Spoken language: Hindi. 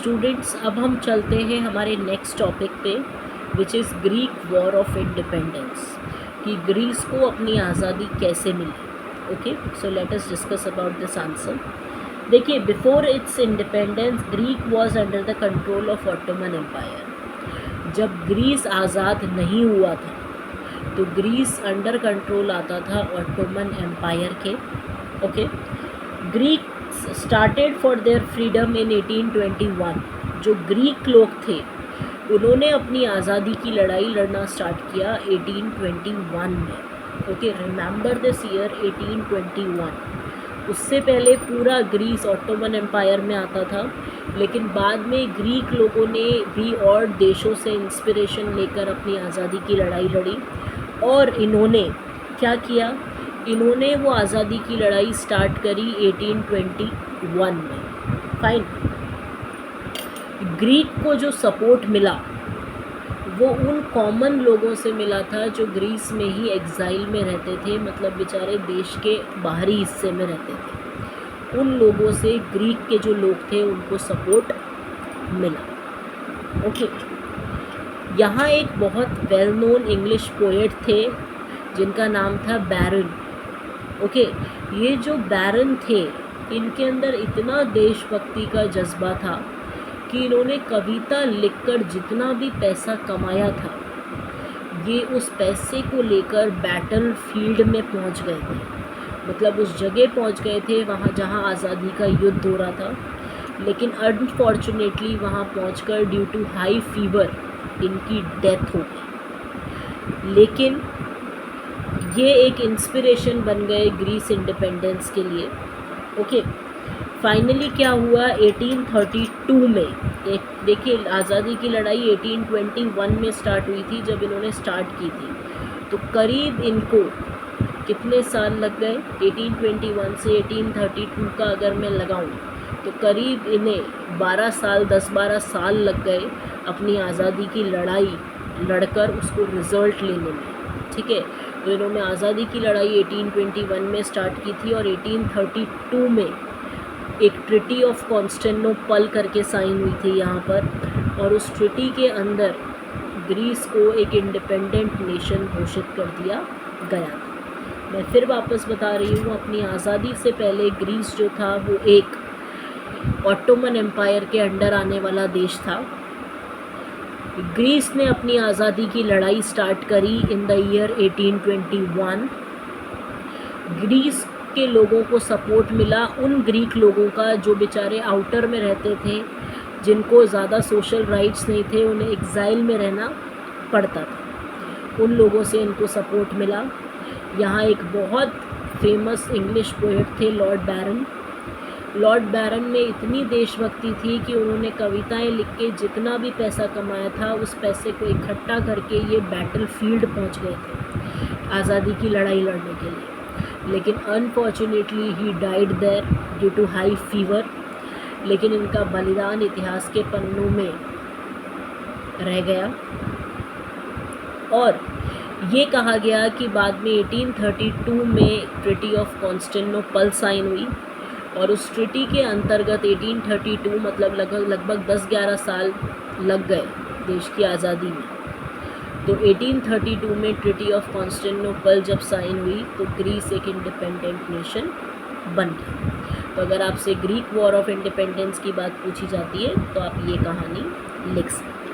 स्टूडेंट्स, अब हम चलते हैं हमारे नेक्स्ट टॉपिक पे, which is Greek war of independence, कि ग्रीस को अपनी आज़ादी कैसे मिली। Okay, so let us discuss about this answer. देखिए, before its independence Greek was under the control of Ottoman empire. जब ग्रीस आज़ाद नहीं हुआ था तो ग्रीस अंडर कंट्रोल आता था ऑटोमन एम्पायर के। Okay, Greek started for their freedom in 1821। जो ग्रीक लोग थे उन्होंने अपनी आज़ादी की लड़ाई लड़ना स्टार्ट किया 1821 में। Okay, remember this year 1821। उससे पहले पूरा ग्रीस ऑटोमन एम्पायर में आता था, लेकिन बाद में ग्रीक लोगों ने भी और देशों से इंस्पिरेशन लेकर अपनी आज़ादी की लड़ाई लड़ी। और इन्होंने क्या किया, इन्होंने वो आज़ादी की लड़ाई स्टार्ट करी 1821 में। फाइन, ग्रीक को जो सपोर्ट मिला वो उन कॉमन लोगों से मिला था जो ग्रीस में ही एग्ज़ाइल में रहते थे, मतलब बेचारे देश के बाहरी हिस्से में रहते थे। उन लोगों से ग्रीक के जो लोग थे उनको सपोर्ट मिला। ओके, यहाँ एक बहुत वेल नोन इंग्लिश पोएट थे जिनका नाम था बैरन। ओके, ये जो बैरन थे इनके अंदर इतना देशभक्ति का जज्बा था कि इन्होंने कविता लिखकर जितना भी पैसा कमाया था ये उस पैसे को लेकर बैटल फील्ड में पहुंच गए थे, मतलब उस जगह पहुंच गए थे वहां जहां आज़ादी का युद्ध हो रहा था। लेकिन अनफॉर्चुनेटली वहां पहुंचकर ड्यू टू हाई फीवर इनकी डेथ हो गई। लेकिन ये एक इंस्पिरेशन बन गए ग्रीस इंडिपेंडेंस के लिए। ओके, फाइनली क्या हुआ 1832 में, एक देखिए आज़ादी की लड़ाई 1821 में स्टार्ट हुई थी जब इन्होंने स्टार्ट की थी, तो करीब इनको कितने साल लग गए 1821 से 1832 का अगर मैं लगाऊं तो करीब इन्हें 12 साल 10-12 साल लग गए अपनी आज़ादी की लड़ाई लड़कर उसको रिज़ल्ट लेने में। ठीक है, तो इन्होंने आज़ादी की लड़ाई 1821 में स्टार्ट की थी और 1832 में एक ट्रिटी ऑफ कॉन्स्टेंटिनोपल करके साइन हुई थी यहाँ पर, और उस ट्रिटी के अंदर ग्रीस को एक इंडिपेंडेंट नेशन घोषित कर दिया गया था। मैं फिर वापस बता रही हूँ, अपनी आज़ादी से पहले ग्रीस जो था वो एक ऑटोमन एम्पायर के अंडर आने वाला देश था। ग्रीस ने अपनी आज़ादी की लड़ाई स्टार्ट करी इन द ईयर 1821। ग्रीस के लोगों को सपोर्ट मिला उन ग्रीक लोगों का जो बेचारे आउटर में रहते थे, जिनको ज़्यादा सोशल राइट्स नहीं थे, उन्हें एग्ज़ाइल में रहना पड़ता था। उन लोगों से इनको सपोर्ट मिला। यहाँ एक बहुत फेमस इंग्लिश पोएट थे लॉर्ड बैरन। लॉर्ड बैरन में इतनी देशभक्ति थी कि उन्होंने कविताएं लिख के जितना भी पैसा कमाया था उस पैसे को इकट्ठा करके ये बैटल फील्ड पहुँच गए थे आज़ादी की लड़ाई लड़ने के लिए। लेकिन unfortunately he died there due to high fever. लेकिन इनका बलिदान इतिहास के पन्नों में रह गया। और ये कहा गया कि बाद में 1832 में ट्रिटी ऑफ कॉन्स्टेंटिनोपल साइन हुई, और उस ट्रिटी के अंतर्गत 1832 मतलब लगभग 10-11 साल लग गए देश की आज़ादी में। तो 1832 में ट्रिटी ऑफ कॉन्स्टेंटिनोपल जब साइन हुई तो ग्रीस एक इंडिपेंडेंट नेशन बन गया। तो अगर आपसे ग्रीक वॉर ऑफ इंडिपेंडेंस की बात पूछी जाती है तो आप ये कहानी लिख सकते हैं।